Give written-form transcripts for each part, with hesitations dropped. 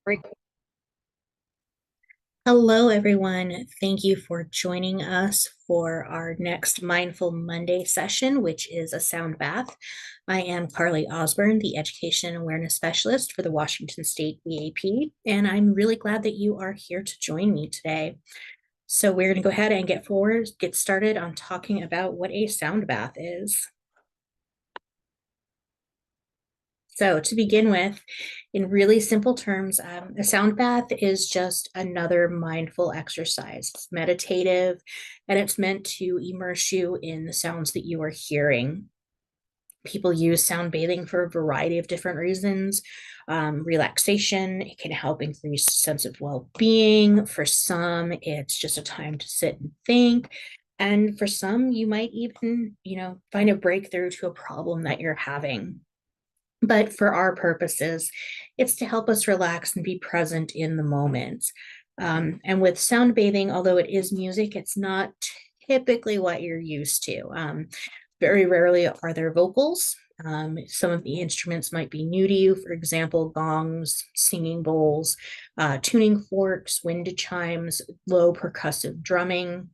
Great. Hello, everyone. Thank you for joining us for our next Mindful Monday session, which is a sound bath. I am Carly Osborne, the Education and Awareness Specialist for the Washington State EAP, and I'm really glad that you are here to join me today. So we're going to go ahead and get started on talking about what a sound bath is. So, to begin with, in really simple terms, a sound bath is just another mindful exercise. It's meditative and it's meant to immerse you in the sounds that you are hearing. People use sound bathing for a variety of different reasons. Relaxation, it can help increase sense of well-being. For some, it's just a time to sit and think. And for some, you might even, find a breakthrough to a problem that you're having. But for our purposes, it's to help us relax and be present in the moment. And with sound bathing, although it is music, it's not typically what you're used to. Very rarely are there vocals. Some of the instruments might be new to you, for example, gongs, singing bowls, tuning forks, wind chimes, low percussive drumming.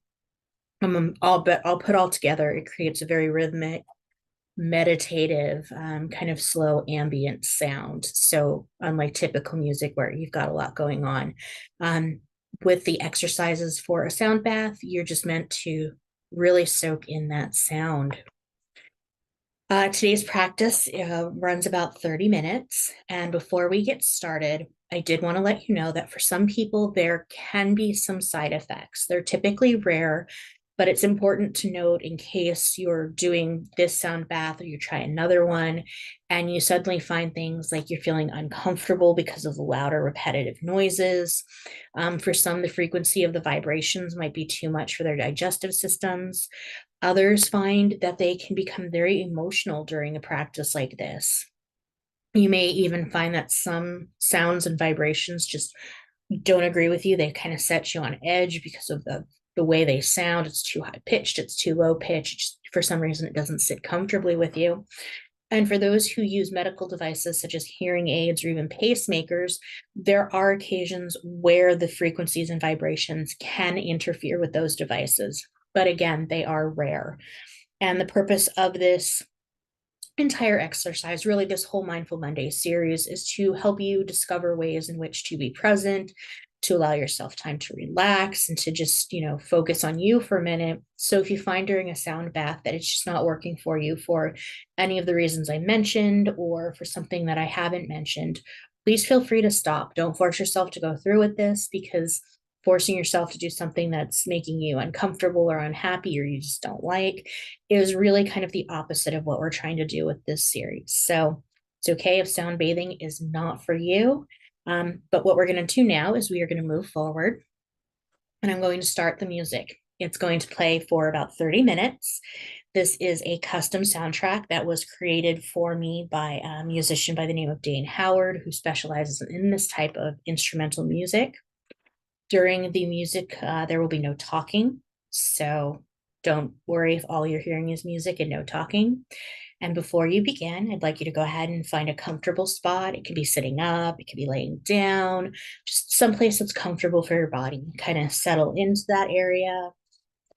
I'll put all together. It creates a very rhythmic, meditative, kind of slow ambient sound. So, unlike typical music where you've got a lot going on, with the exercises for a sound bath, you're just meant to really soak in that sound. Today's practice runs about 30 minutes. And before we get started, I did want to let you know that for some people, there can be some side effects. They're typically rare, but it's important to note in case you're doing this sound bath or you try another one and you suddenly find things like you're feeling uncomfortable because of the louder repetitive noises. For some, the frequency of the vibrations might be too much for their digestive systems. Others find that they can become very emotional during a practice like this. You may even find that some sounds and vibrations just don't agree with you. They kind of set you on edge because of the way they sound. It's too high pitched, it's too low pitched. For some reason, it doesn't sit comfortably with you. And for those who use medical devices such as hearing aids or even pacemakers, there are occasions where the frequencies and vibrations can interfere with those devices. But again, they are rare. And the purpose of this entire exercise, really this whole Mindful Monday series, is to help you discover ways in which to be present, to allow yourself time to relax and to just, focus on you for a minute. So if you find during a sound bath that it's just not working for you for any of the reasons I mentioned or for something that I haven't mentioned, please feel free to stop. Don't force yourself to go through with this, because forcing yourself to do something that's making you uncomfortable or unhappy or you just don't like is really kind of the opposite of what we're trying to do with this series. So it's okay if sound bathing is not for you. But what we're going to do now is we are going to move forward and I'm going to start the music. It's going to play for about 30 minutes. This is a custom soundtrack that was created for me by a musician by the name of Dane Howard, who specializes in this type of instrumental music. During the music, there will be no talking. So don't worry if all you're hearing is music and no talking. And before you begin, I'd like you to go ahead and find a comfortable spot. It could be sitting up, it could be laying down, just someplace that's comfortable for your body. Kind of settle into that area.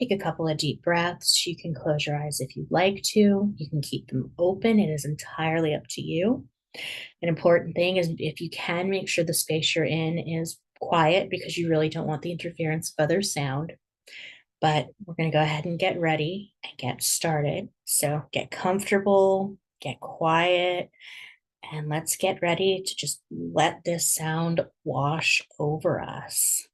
Take a couple of deep breaths. You can close your eyes if you'd like to. You can keep them open. It is entirely up to you. An important thing is, if you can, make sure the space you're in is quiet, because you really don't want the interference of other sound. But we're going to go ahead and get ready and get started. So get comfortable, get quiet, and let's get ready to just let this sound wash over us.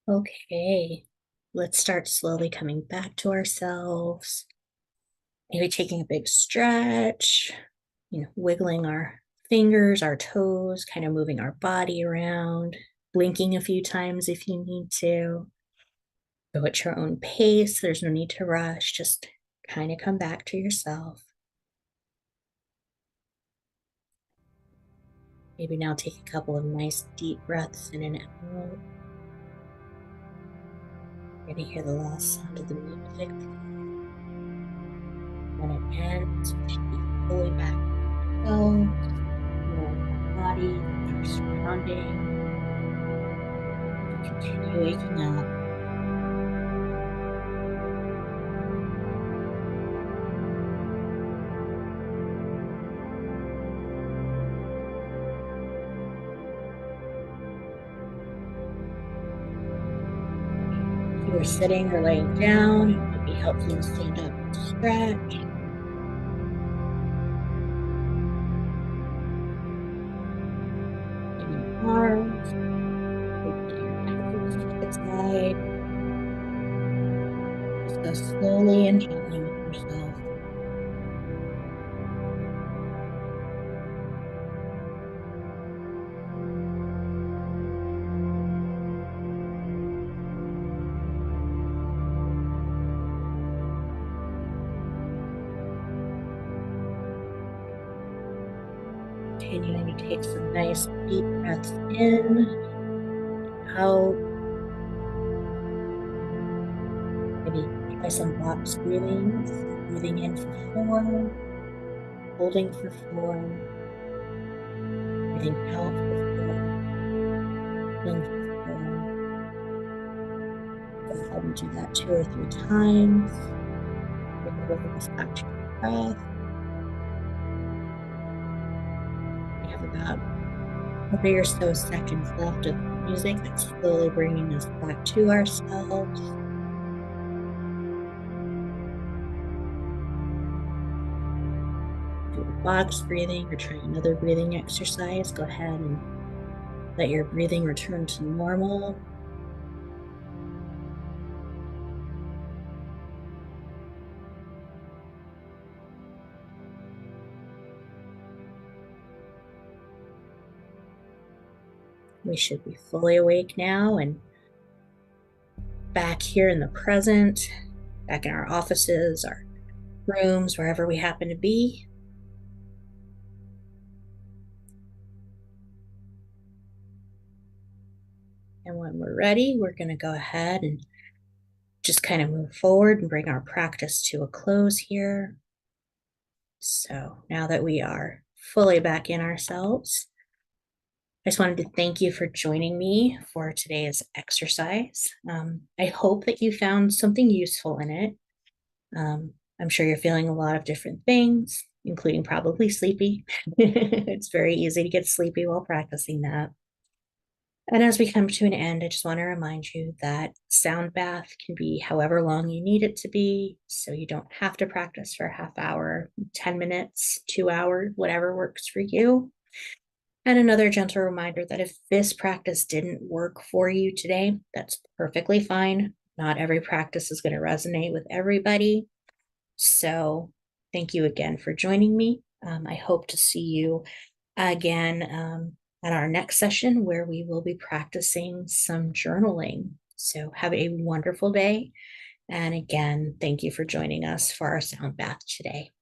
Okay, let's start slowly coming back to ourselves. Maybe taking a big stretch, wiggling our fingers, our toes, kind of moving our body around, blinking a few times if you need to. Go at your own pace. There's no need to rush. Just kind of come back to yourself. Maybe now take a couple of nice deep breaths in and out. You're going to hear the last sound of the music. When it ends, you should be fully back to yourself, knowing your body, your surroundings. You continue waking up. If you are sitting or laying down, it might be helpful to stand up and stretch. Maybe your arms, maybe let your head to the side. Just go slowly and gently with yourself. Continuing to take some nice deep breaths in, out. Maybe try some box breathing. So breathing in for 4, holding for 4, breathing out for 4, holding for 4. Go ahead and do that 2 or 3 times. Bring your awareness back to your breath. We have about 30 or so seconds left of music that's slowly bringing us back to ourselves. Do a box breathing or try another breathing exercise. Go ahead and let your breathing return to normal. We should be fully awake now and back here in the present, back in our offices, our rooms, wherever we happen to be. And when we're ready, we're going to go ahead and just kind of move forward and bring our practice to a close here. So now that we are fully back in ourselves, I just wanted to thank you for joining me for today's exercise. I hope that you found something useful in it. I'm sure you're feeling a lot of different things, including probably sleepy. It's very easy to get sleepy while practicing that. And as we come to an end, I just want to remind you that sound bath can be however long you need it to be. So you don't have to practice for a half hour, 10 minutes, 2 hours, whatever works for you. And another gentle reminder that if this practice didn't work for you today, that's perfectly fine. Not every practice is going to resonate with everybody. So thank you again for joining me. I hope to see you again at our next session where we will be practicing some journaling. So have a wonderful day. And again, thank you for joining us for our sound bath today.